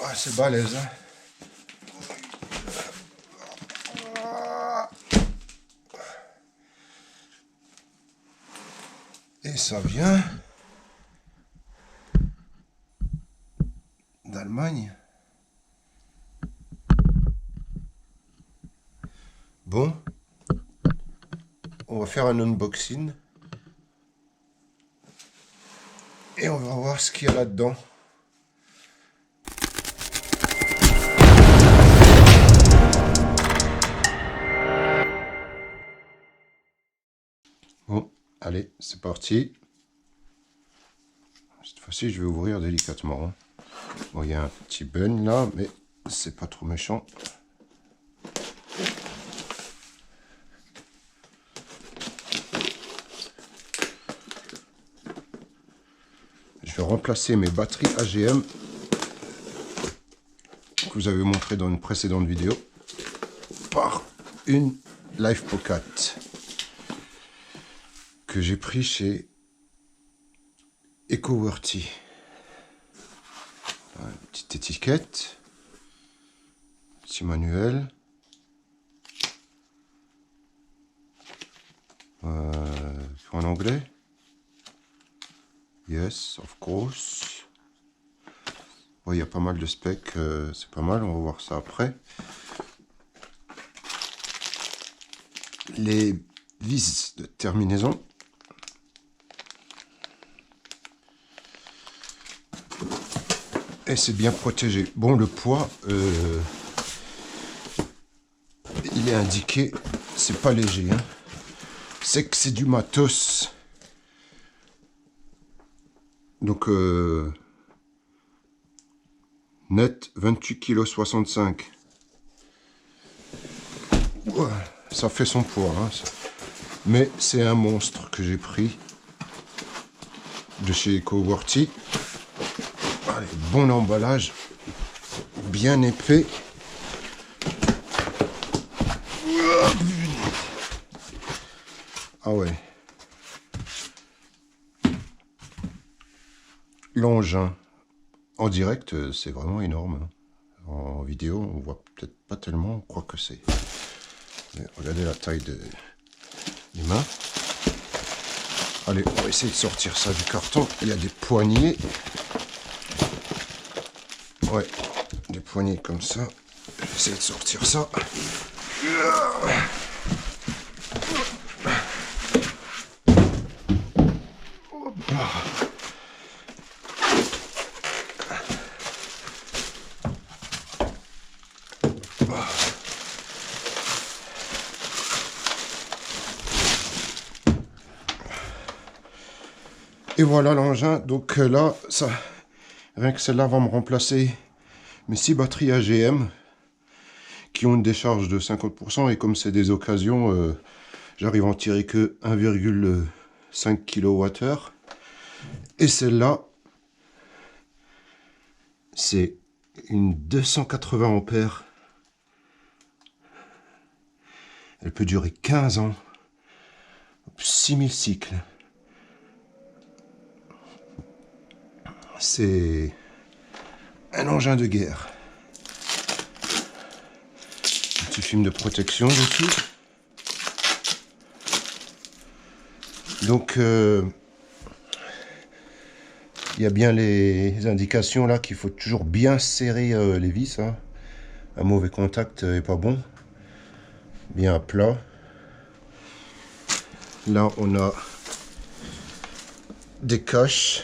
Ah, c'est balèze, hein. Et ça vient d'Allemagne. Bon, on va faire un unboxing et on va voir ce qu'il y a là-dedans. Bon, allez, c'est parti. Cette fois-ci, je vais ouvrir délicatement, hein. Bon, il y a un petit bun là, mais c'est pas trop méchant. Je vais remplacer mes batteries AGM que vous avez montré dans une précédente vidéo par une Life Pocket que j'ai pris chez EcoWorthy. Une petite étiquette, petit manuel, en anglais. Yes, of course. Bon, il y a pas mal de specs, c'est pas mal, on va voir ça après. Les vis de terminaison. Et c'est bien protégé. Bon, le poids, il est indiqué, c'est pas léger, hein. C'est que c'est du matos. Donc, net 28,65 kg. Ouais, ça fait son poids, hein, ça. Mais c'est un monstre que j'ai pris de chez EcoWorthy. Allez, bon emballage, bien épais. Ah ouais. L'engin en direct, c'est vraiment énorme, hein. En vidéo, on voit peut-être pas tellement, on croit que c'est. Regardez la taille des mains. Allez, on va essayer de sortir ça du carton. Il y a des poignées. Ouais, des poignées comme ça. Je vais essayer de sortir ça. Et voilà l'engin. Donc là, ça, rien que celle-là va me remplacer mes 6 batteries AGM qui ont une décharge de 50%. Et comme c'est des occasions, j'arrive à en tirer que 1,5 kWh. Et celle-là, c'est une 280 ampères. Elle peut durer 15 ans. 6000 cycles. C'est un engin de guerre. Un petit film de protection dessus. Donc, il y a bien les indications là qu'il faut toujours bien serrer les vis, hein. Un mauvais contact est pas bon. Bien à plat. Là, on a des caches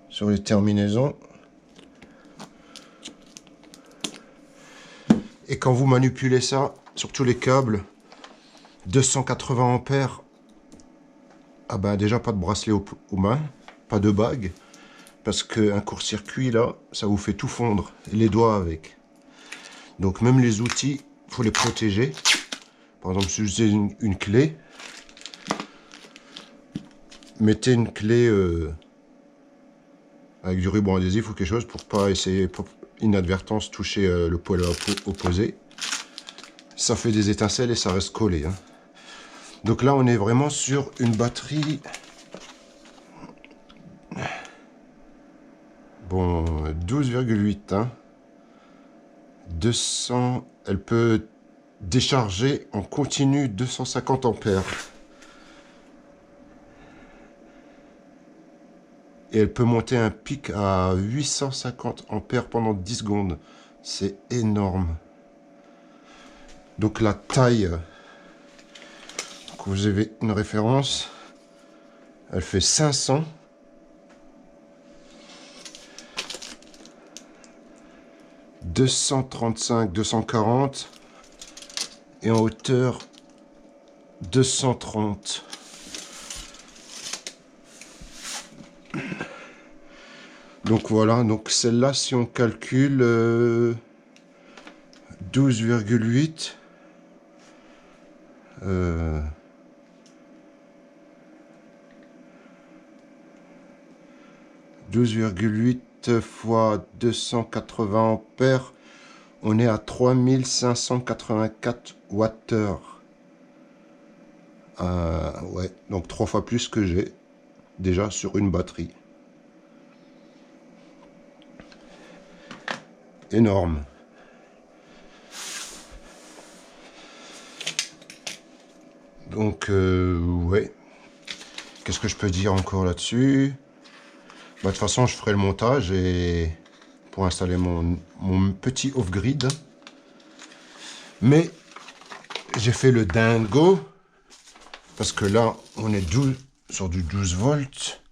sur les terminaisons. Et quand vous manipulez ça, sur tous les câbles, 280 ampères, ah ben déjà pas de bracelet aux mains, pas de bague, parce qu'un court-circuit là, ça vous fait tout fondre, et les doigts avec. Donc même les outils, il faut les protéger. Par exemple, si vous avez une clé, mettez une clé avec du ruban adhésif ou quelque chose pour pas essayer, pour inadvertance, toucher le poil opposé. Ça fait des étincelles et ça reste collé, hein. Donc là, on est vraiment sur une batterie. Bon, 12,8. Hein. 200, elle peut décharger en continu 250 ampères. Et elle peut monter un pic à 850 ampères pendant 10 secondes. C'est énorme. Donc la taille, quand vous avez une référence, elle fait 500. « 235, 240 et en hauteur 230. Donc voilà, donc celle-là, si on calcule 12,8 12,8 fois 280 ampères, on est à 3584 Wh. Ouais, donc 3 fois plus que j'ai déjà sur une batterie. Énorme. Donc, ouais. Qu'est-ce que je peux dire encore là-dessus? Bah, de toute façon, je ferai le montage et pour installer mon petit off-grid. Mais j'ai fait le dingo parce que là, on est sur du 12 volts.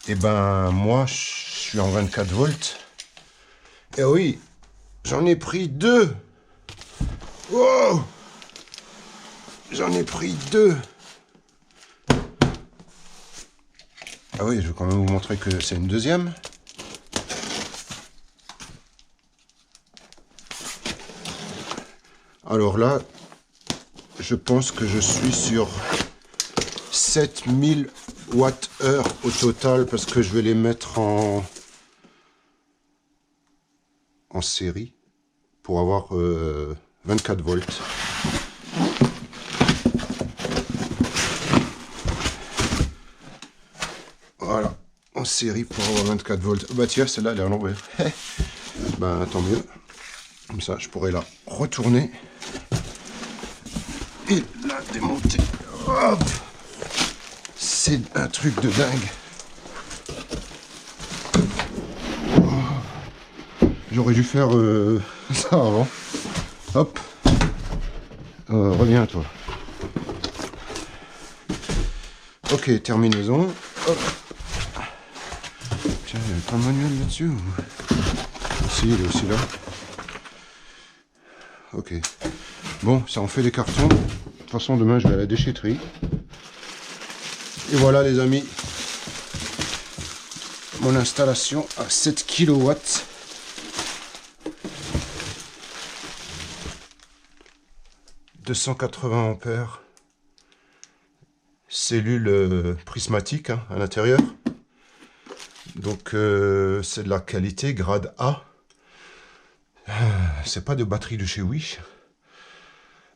Et ben, moi, je suis en 24 volts. Et oui, j'en ai pris 2. Wow! J'en ai pris 2. Ah oui, je vais quand même vous montrer que c'est une deuxième. Alors là, je pense que je suis sur 7000 Wh au total parce que je vais les mettre en série pour avoir 24 volts. Voilà, en série pour avoir 24 volts. Bah tiens, celle-là, elle est à l'envers. Ben tant mieux. Comme ça, je pourrais la retourner et la démonter. Hop! C'est un truc de dingue. J'aurais dû faire ça avant. Hop. Reviens, toi. Ok, terminaison. Hop. Tiens, il y a pas de manuel là-dessus ou... Si, il est aussi là. Ok. Bon, ça en fait des cartons. De toute façon, demain, je vais à la déchetterie. Et voilà, les amis. Mon installation à 7 kW. 280 ampères. Cellule prismatique hein, à l'intérieur. Donc, c'est de la qualité, grade A. C'est pas de batterie de chez Wish.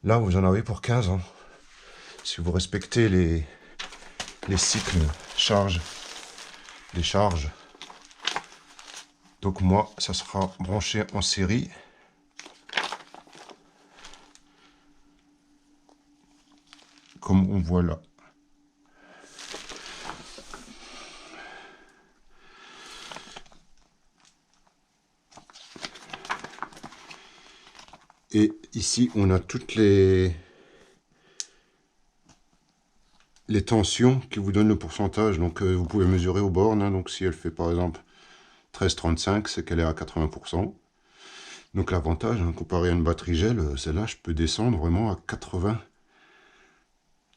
Là, vous en avez pour 15 ans. Si vous respectez les cycles charge, décharge. Donc moi, ça sera branché en série. Comme on voit là. Et ici, on a toutes les tensions qui vous donnent le pourcentage. Donc, vous pouvez mesurer aux bornes. Hein. Donc, si elle fait par exemple 13,35, c'est qu'elle est à 80%. Donc, l'avantage, hein, comparé à une batterie gel, celle-là, je peux descendre vraiment à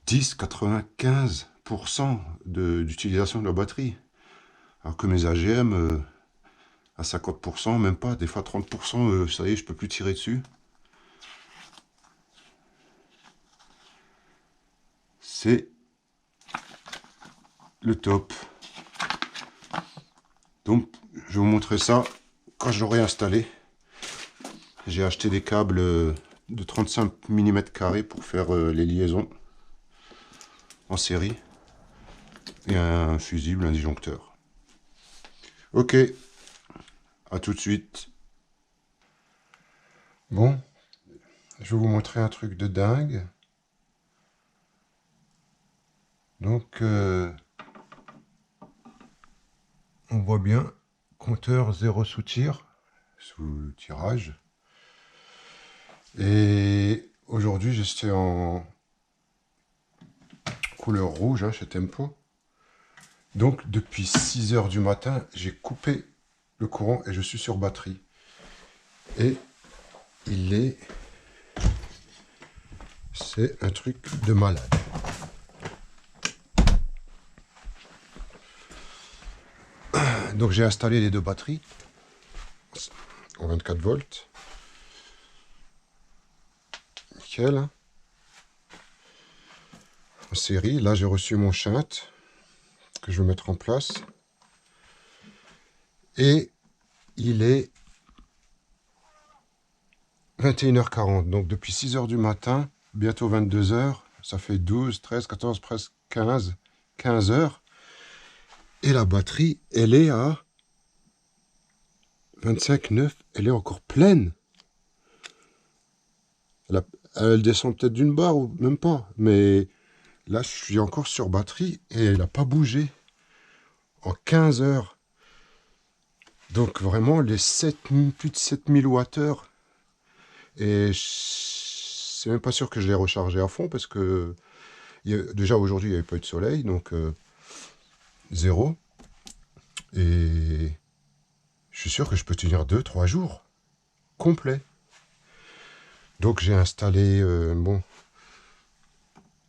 90-95% d'utilisation de la batterie. Alors que mes AGM, à 50%, même pas, des fois 30%, ça y est, je peux plus tirer dessus. C'est le top. Donc, je vais vous montrer ça quand je l'aurai installé. J'ai acheté des câbles de 35 mm pour faire les liaisons en série et un fusible, un disjoncteur. Ok, à tout de suite. Bon, je vais vous montrer un truc de dingue. Donc, on voit bien, compteur 0 sous tirage. Et aujourd'hui, j'étais en couleur rouge chez Tempo. Donc, depuis 6 heures du matin, j'ai coupé le courant et je suis sur batterie. Et il est... C'est un truc de malade. Donc, j'ai installé les deux batteries en 24 volts. Nickel. En série, là, j'ai reçu mon shunt que je vais mettre en place. Et il est 21h40. Donc, depuis 6 heures du matin, bientôt 22 heures, ça fait 12, 13, 14, presque 15 heures. Et la batterie, elle est à 25,9. Elle est encore pleine. Elle descend peut-être d'une barre ou même pas. Mais là, je suis encore sur batterie et elle n'a pas bougé en 15 heures. Donc vraiment, les plus de 7000 Wh. Et c'est même pas sûr que je l'ai rechargé à fond parce que déjà aujourd'hui, il n'y avait pas eu de soleil. Donc 0. Et je suis sûr que je peux tenir 2-3 jours complets. Donc j'ai installé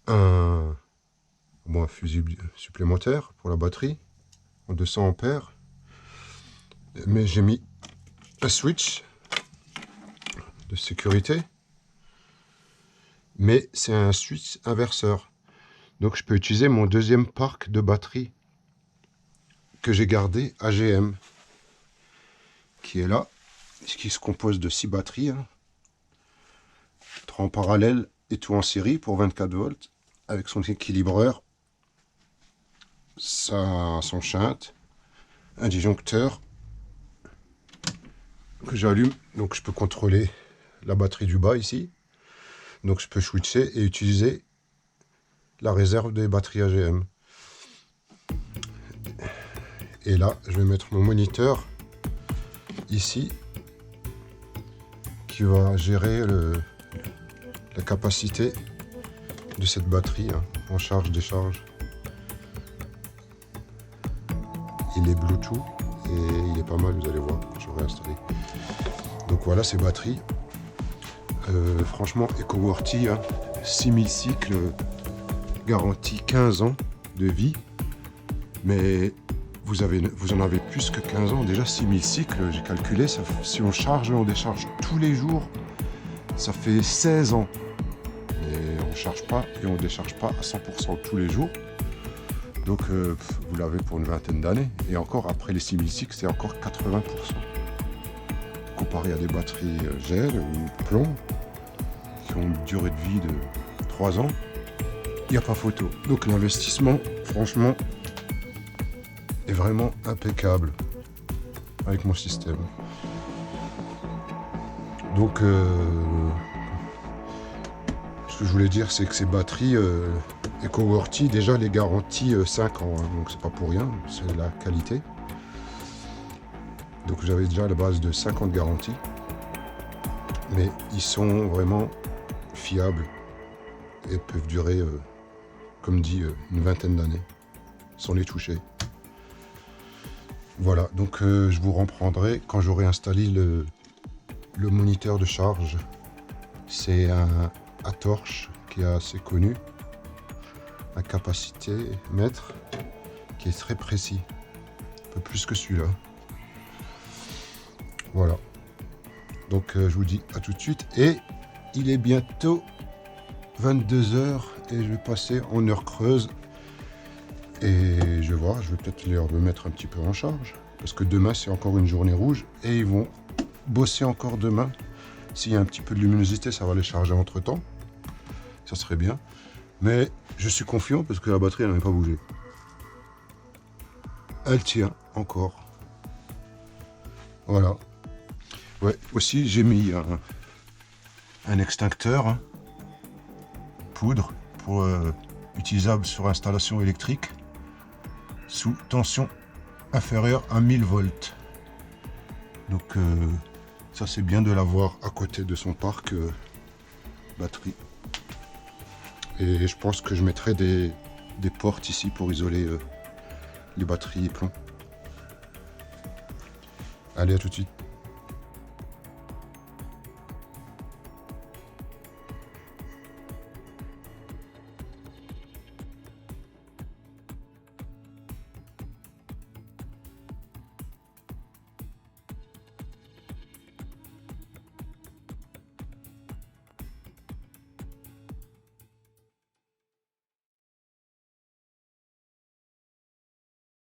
un fusible supplémentaire pour la batterie en 200 ampères. Mais j'ai mis un switch de sécurité. Mais c'est un switch inverseur. Donc je peux utiliser mon deuxième parc de batterie que j'ai gardé AGM, qui est là, qui se compose de 6 batteries, 3 en parallèle et tout en série pour 24 volts, avec son équilibreur, son shunt, un disjoncteur que j'allume, donc je peux contrôler la batterie du bas ici. Donc je peux switcher et utiliser la réserve des batteries AGM. Et là, je vais mettre mon moniteur ici qui va gérer la capacité de cette batterie en charge-décharge. Il est Bluetooth et il est pas mal, vous allez voir quand je vais installer. Donc voilà ces batteries. Franchement, EcoWorthy, 6000 cycles, garantie 15 ans de vie. Mais vous en avez plus que 15 ans. Déjà 6000 cycles, j'ai calculé, si on charge et on décharge tous les jours, ça fait 16 ans. Et on ne charge pas et on ne décharge pas à 100% tous les jours. Donc vous l'avez pour une vingtaine d'années. Et encore, après les 6000 cycles, c'est encore 80%. Comparé à des batteries gel ou plomb, qui ont une durée de vie de 3 ans, il n'y a pas photo. Donc l'investissement, franchement, est vraiment impeccable avec mon système. Donc, ce que je voulais dire, c'est que ces batteries EcoWorthy, déjà les garanties 5 ans, donc c'est pas pour rien, c'est la qualité. Donc j'avais déjà la base de 5 ans de garantie, mais ils sont vraiment fiables et peuvent durer, comme dit, une vingtaine d'années, sans les toucher. Voilà, donc je vous reprendrai quand j'aurai installé le moniteur de charge. C'est un Atorch qui est assez connu, un capacité mètre qui est très précis, un peu plus que celui-là. Voilà, donc je vous dis à tout de suite et il est bientôt 22 h et je vais passer en heure creuse. Et je vais voir, je vais peut-être les remettre un petit peu en charge. Parce que demain, c'est encore une journée rouge. Et ils vont bosser encore demain. S'il y a un petit peu de luminosité, ça va les charger entre temps. Ça serait bien. Mais je suis confiant parce que la batterie, elle n'a pas bougé. Elle tient encore. Voilà. Ouais, aussi j'ai mis un extincteur, hein, poudre, pour utilisable sur installation électrique, sous tension inférieure à 1000 volts. Donc ça c'est bien de l'avoir à côté de son parc batterie. Et je pense que je mettrai des portes ici pour isoler les batteries et plombs. Allez, à tout de suite.